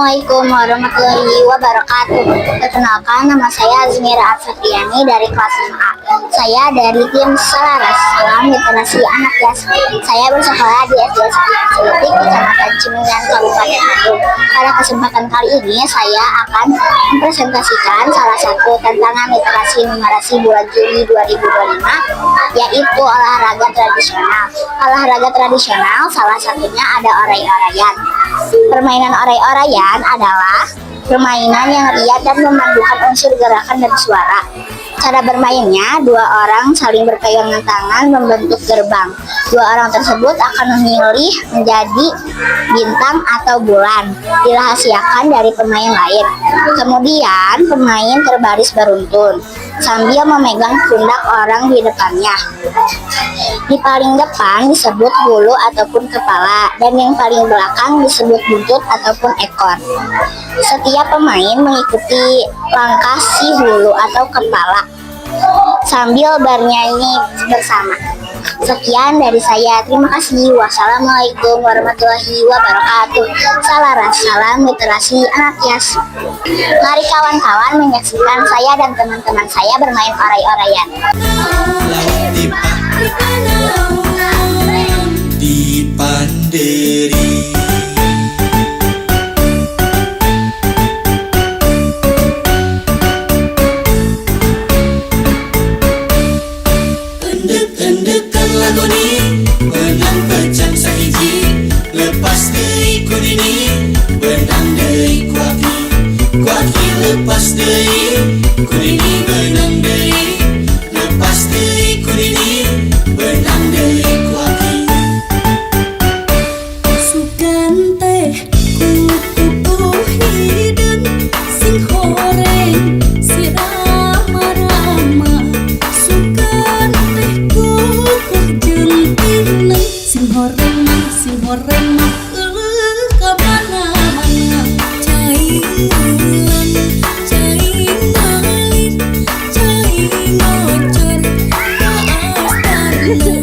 Assalamualaikum warahmatullahi wabarakatuh. Perkenalkan, nama saya Azmira Afitriani dari kelas 5A. Saya dari tim Selaras Salam Literasi Anak Yas. Saya bersekolah di SD Ciletik, Kecamatan Cimenyan, Kabupaten Bandung. Pada kesempatan kali ini saya akan mempresentasikan salah satu tantangan literasi numerasi bulan Juli 2025, yaitu olahraga tradisional. Olahraga tradisional salah satunya ada oray-orayan. Permainan oray-orayan adalah permainan yang riat dan memandukan unsur gerakan dan suara. Cara bermainnya, dua orang saling berpegangan tangan membentuk gerbang. Dua orang tersebut akan memilih menjadi bintang atau bulan, dirahasiakan dari pemain lain. Kemudian pemain terbaris beruntun sambil memegang pundak orang di depannya. Di paling depan disebut bulu ataupun kepala, dan yang paling belakang disebut buntut ataupun ekor. Setiap pemain mengikuti langkah si hulu atau kepala sambil bernyanyi bersama. Sekian dari saya, terima kasih. Wassalamualaikum warahmatullahi wabarakatuh. Selaras Salam Literasi Anak Yas. Mari kawan-kawan menyaksikan saya dan teman-teman saya bermain oray-orayan. Di Panderi. Endek-endekan lagu ni benang pecah sahiji, lepas deui kunini benang deui kuaki. Kuaki lepas deui kunini benang deui, lepas deui kunini benang deui kuaki. Sukan teh kuku hideung sing horeng si rama-rama. Sukan teh kuku jeung sing horeng mah ka mana-mana. Cai ulang, cai ngalih, cai ngocor ka astana.